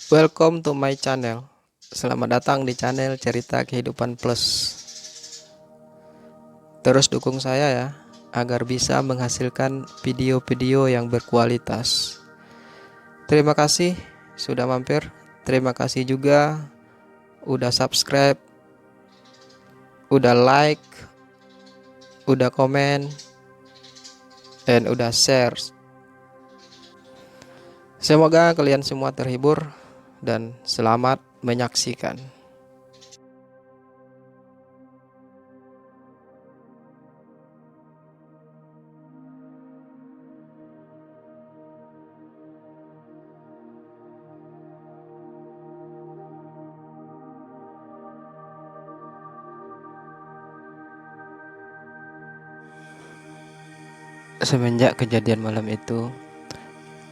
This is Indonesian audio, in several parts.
Welcome to my channel. Selamat datang di channel Cerita Kehidupan Plus. Terus dukung saya ya, agar bisa menghasilkan video-video yang berkualitas. Terima kasih sudah mampir. Terima kasih juga udah subscribe, udah like, udah komen, dan udah share. Semoga kalian semua terhibur dan selamat menyaksikan. Semenjak kejadian malam itu,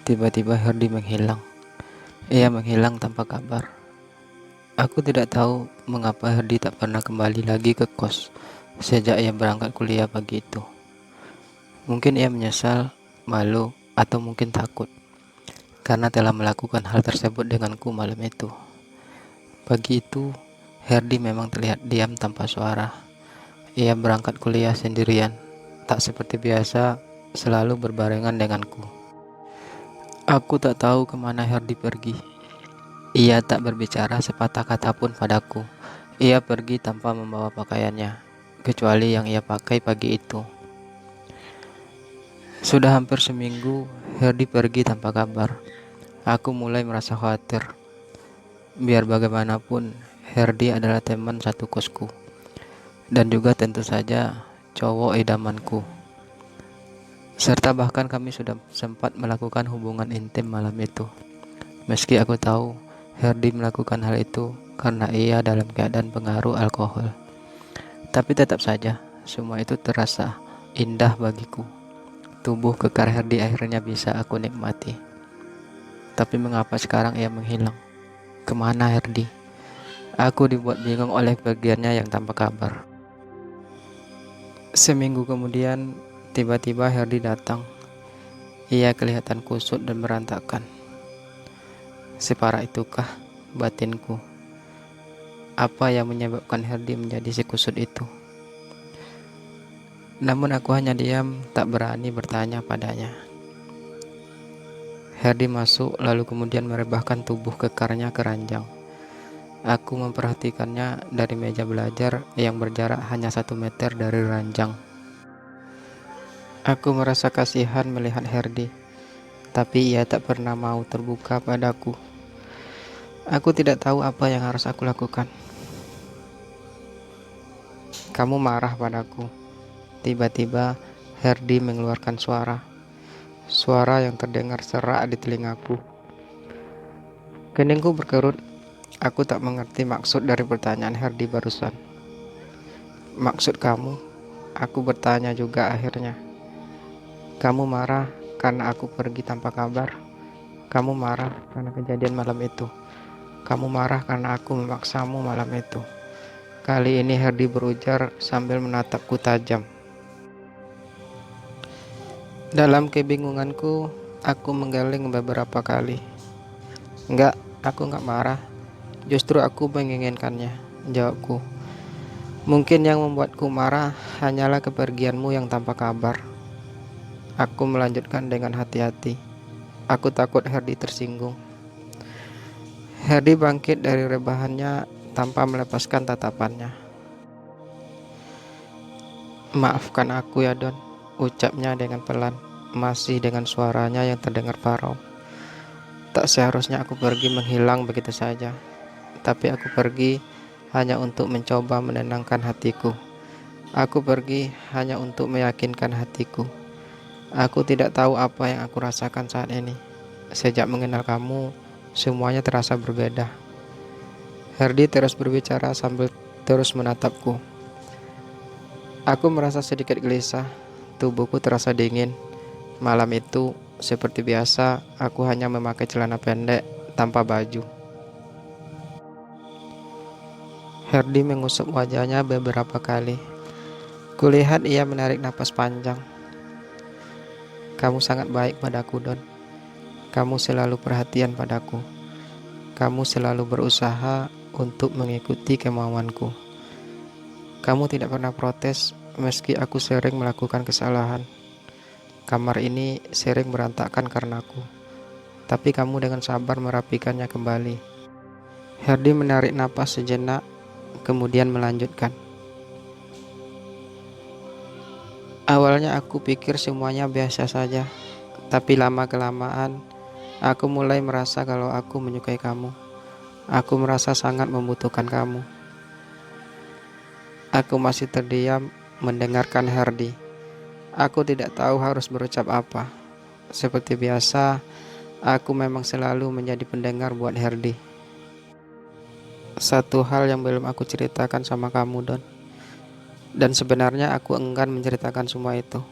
tiba-tiba Herdi menghilang. Ia menghilang tanpa kabar. Aku tidak tahu mengapa Herdi tak pernah kembali lagi ke kos sejak ia berangkat kuliah pagi itu. Mungkin ia menyesal, malu, atau mungkin takut karena telah melakukan hal tersebut denganku malam itu. Pagi itu, Herdi memang terlihat diam tanpa suara. Ia berangkat kuliah sendirian, tak seperti biasa, selalu berbarengan denganku. Aku tak tahu kemana Herdi pergi. Ia tak berbicara sepatah kata pun padaku. Ia pergi tanpa membawa pakaiannya, kecuali yang ia pakai pagi itu. Sudah hampir seminggu Herdi pergi tanpa kabar. Aku mulai merasa khawatir. Biar bagaimanapun, Herdi adalah teman satu kosku, dan juga tentu saja cowok idamanku. Serta bahkan kami sudah sempat melakukan hubungan intim malam itu. Meski aku tahu Herdi melakukan hal itu karena ia dalam keadaan pengaruh alkohol. Tapi tetap saja, semua itu terasa indah bagiku. Tubuh kekar Herdi akhirnya bisa aku nikmati. Tapi mengapa sekarang ia menghilang? Kemana Herdi? Aku dibuat bingung oleh pergiannya yang tanpa kabar. Seminggu kemudian, tiba-tiba Herdi datang. Ia kelihatan kusut dan berantakan. Separah itukah batinku? Apa yang menyebabkan Herdi menjadi si kusut itu? Namun aku hanya diam, tak berani bertanya padanya. Herdi masuk lalu kemudian merebahkan tubuh kekarnya ke ranjang. Aku memperhatikannya dari meja belajar yang berjarak hanya 1 meter dari ranjang. Aku merasa kasihan melihat Herdi, tapi ia tak pernah mau terbuka padaku. Aku tidak tahu apa yang harus aku lakukan. Kamu marah padaku. Tiba-tiba Herdi mengeluarkan suara yang terdengar serak di telingaku. Keningku berkerut. Aku tak mengerti maksud dari pertanyaan Herdi barusan. Maksud kamu? Aku bertanya juga akhirnya. Kamu marah karena aku pergi tanpa kabar? Kamu marah karena kejadian malam itu? Kamu marah karena aku memaksamu malam itu? Kali ini Herdi berujar sambil menatapku tajam. Dalam kebingunganku, aku menggeleng beberapa kali. Enggak, aku enggak marah. Justru aku menginginkannya, jawabku. Mungkin yang membuatku marah hanyalah kepergianmu yang tanpa kabar. Aku melanjutkan dengan hati-hati. Aku takut Herdi tersinggung. Herdi bangkit dari rebahannya tanpa melepaskan tatapannya. Maafkan aku ya Don, ucapnya dengan pelan, masih dengan suaranya yang terdengar parau. Tak seharusnya aku pergi menghilang begitu saja. Tapi aku pergi hanya untuk mencoba menenangkan hatiku. Aku pergi hanya untuk meyakinkan hatiku. Aku tidak tahu apa yang aku rasakan saat ini. Sejak mengenal kamu, semuanya terasa berbeda. Herdi terus berbicara sambil terus menatapku. Aku merasa sedikit gelisah. Tubuhku terasa dingin. Malam itu, seperti biasa, aku hanya memakai celana pendek tanpa baju. Herdi mengusap wajahnya beberapa kali. Kulihat ia menarik napas panjang. Kamu sangat baik padaku, Don. Kamu selalu perhatian padaku. kamu selalu berusaha untuk mengikuti kemauanku. Kamu tidak pernah protes meski aku sering melakukan kesalahan. Kamar ini sering berantakan karenaku, tapi kamu dengan sabar merapikannya kembali. Herdi menarik napas sejenak, kemudian melanjutkan. Awalnya aku pikir semuanya biasa saja, tapi lama-kelamaan aku mulai merasa kalau aku menyukai kamu. Aku merasa sangat membutuhkan kamu. Aku masih terdiam mendengarkan Herdi. Aku tidak tahu harus berucap apa. Seperti biasa, aku memang selalu menjadi pendengar buat Herdi. Satu hal yang belum aku ceritakan sama kamu, Don. Dan sebenarnya aku enggan menceritakan semua itu.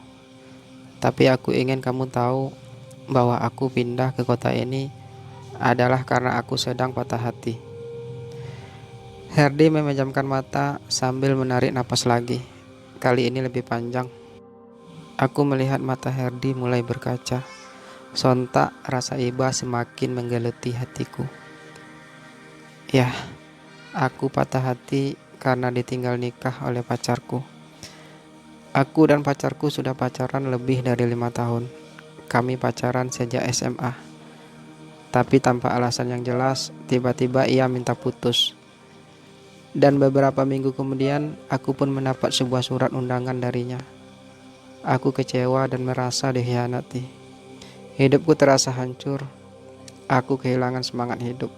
Tapi aku ingin kamu tahu bahwa aku pindah ke kota ini adalah karena aku sedang patah hati. Herdi memejamkan mata sambil menarik napas lagi. Kali ini lebih panjang. Aku melihat mata Herdi mulai berkaca. Sontak rasa iba semakin menggeluti hatiku. Ya, aku patah hati karena ditinggal nikah oleh pacarku. Aku dan pacarku sudah pacaran lebih dari 5 tahun. Kami pacaran sejak SMA. Tapi tanpa alasan yang jelas, tiba-tiba ia minta putus. Dan beberapa minggu kemudian, aku pun mendapat sebuah surat undangan darinya. Aku kecewa dan merasa dikhianati. Hidupku terasa hancur. Aku kehilangan semangat hidup.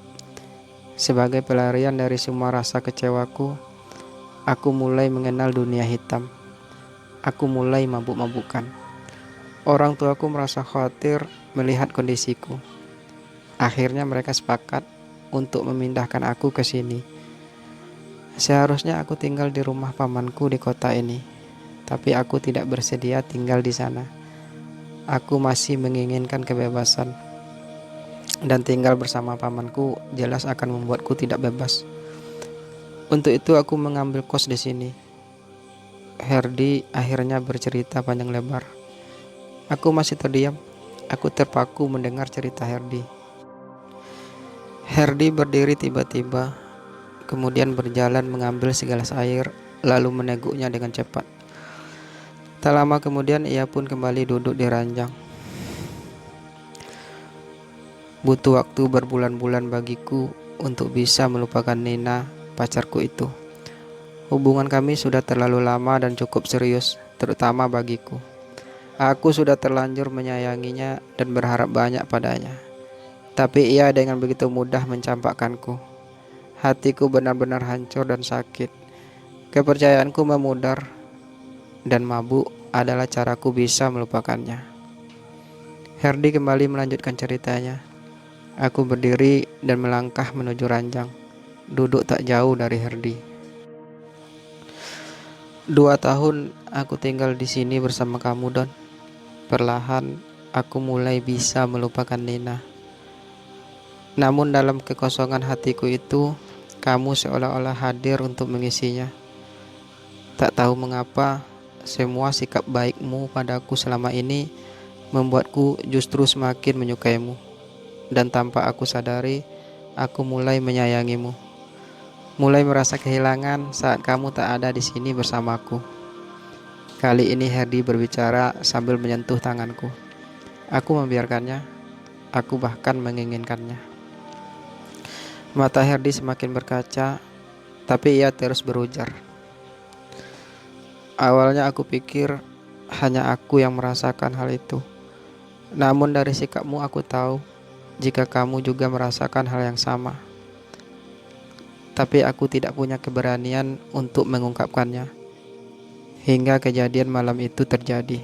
Sebagai pelarian dari semua rasa kecewaku, aku mulai mengenal dunia hitam. Aku mulai mabuk-mabukan. Orang tuaku merasa khawatir melihat kondisiku. Akhirnya mereka sepakat untuk memindahkan aku ke sini. Seharusnya aku tinggal di rumah pamanku di kota ini, tapi aku tidak bersedia tinggal di sana. Aku masih menginginkan kebebasan, dan tinggal bersama pamanku jelas akan membuatku tidak bebas. Untuk itu aku mengambil kos di sini. Herdi akhirnya bercerita panjang lebar. Aku masih terdiam. Aku terpaku mendengar cerita Herdi. Herdi berdiri tiba-tiba, kemudian berjalan mengambil segelas air, lalu meneguknya dengan cepat. Tak lama kemudian ia pun kembali duduk di ranjang. Butuh waktu berbulan-bulan bagiku untuk bisa melupakan Nina, pacarku itu. Hubungan kami sudah terlalu lama dan cukup serius, terutama bagiku. Aku sudah terlanjur menyayanginya dan berharap banyak padanya. Tapi ia dengan begitu mudah mencampakkanku. Hatiku benar-benar hancur dan sakit. Kepercayaanku memudar, dan mabuk adalah caraku bisa melupakannya. Herdi kembali melanjutkan ceritanya. Aku berdiri dan melangkah menuju ranjang, duduk tak jauh dari Herdi. 2 tahun aku tinggal di sini bersama kamu, Don. Perlahan aku mulai bisa melupakan Nina. Namun dalam kekosongan hatiku itu, kamu seolah-olah hadir untuk mengisinya. Tak tahu mengapa, semua sikap baikmu padaku selama ini membuatku justru semakin menyukaimu. Dan tanpa aku sadari, aku mulai menyayangimu. Mulai merasa kehilangan saat kamu tak ada di sini bersamaku. Kali ini Herdi berbicara sambil menyentuh tanganku. Aku membiarkannya. Aku bahkan menginginkannya. Mata Herdi semakin berkaca, tapi ia terus berujar. Awalnya aku pikir hanya aku yang merasakan hal itu. Namun dari sikapmu aku tahu jika kamu juga merasakan hal yang sama. Tapi aku tidak punya keberanian untuk mengungkapkannya hingga kejadian malam itu terjadi.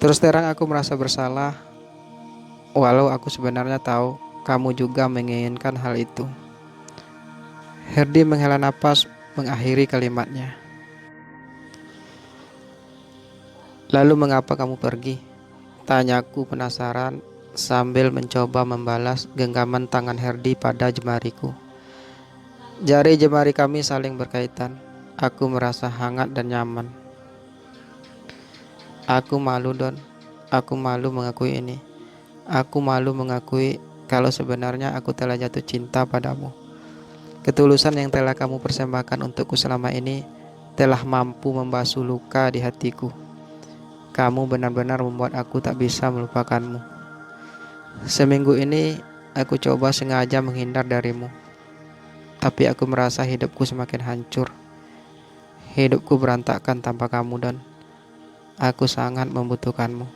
Terus terang aku merasa bersalah, walau aku sebenarnya tahu kamu juga menginginkan hal itu. Herdi menghela napas mengakhiri kalimatnya. Lalu mengapa kamu pergi? Tanyaku penasaran sambil mencoba membalas genggaman tangan Herdi pada jemariku. Jari jemari kami saling berkaitan. Aku merasa hangat dan nyaman. Aku malu, Don. Aku malu mengakui ini. Aku malu mengakui kalau sebenarnya aku telah jatuh cinta padamu. Ketulusan yang telah kamu persembahkan untukku selama ini telah mampu membasuh luka di hatiku. Kamu benar-benar membuat aku tak bisa melupakanmu. Seminggu ini aku coba sengaja menghindar darimu, tapi aku merasa hidupku semakin hancur. Hidupku berantakan tanpa kamu dan aku sangat membutuhkanmu.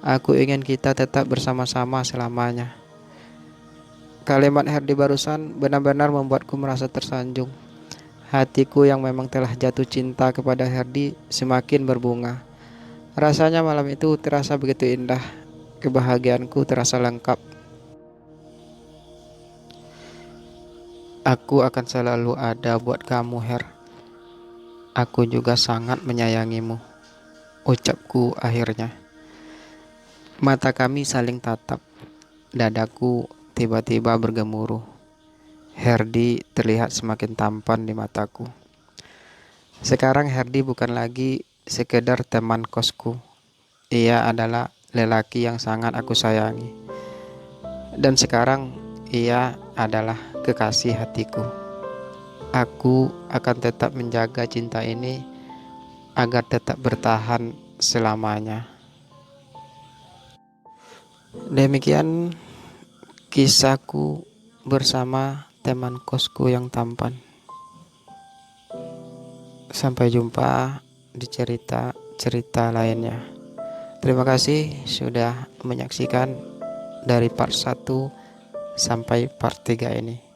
Aku ingin kita tetap bersama-sama selamanya. Kalimat Herdi barusan benar-benar membuatku merasa tersanjung. Hatiku yang memang telah jatuh cinta kepada Herdi semakin berbunga. Rasanya malam itu terasa begitu indah. Kebahagiaanku terasa lengkap. Aku akan selalu ada buat kamu, Her. Aku juga sangat menyayangimu, ucapku akhirnya. Mata kami saling tatap. Dadaku tiba-tiba bergemuruh. Herdi terlihat semakin tampan di mataku. Sekarang Herdi bukan lagi sekedar teman kosku. Ia adalah lelaki yang sangat aku sayangi. Dan sekarang ia adalah kekasih hatiku. Aku akan tetap menjaga cinta ini agar tetap bertahan selamanya. Demikian kisahku bersama teman kosku yang tampan. Sampai jumpa di cerita-cerita lainnya. Terima kasih sudah menyaksikan dari part 1 sampai part 3 ini.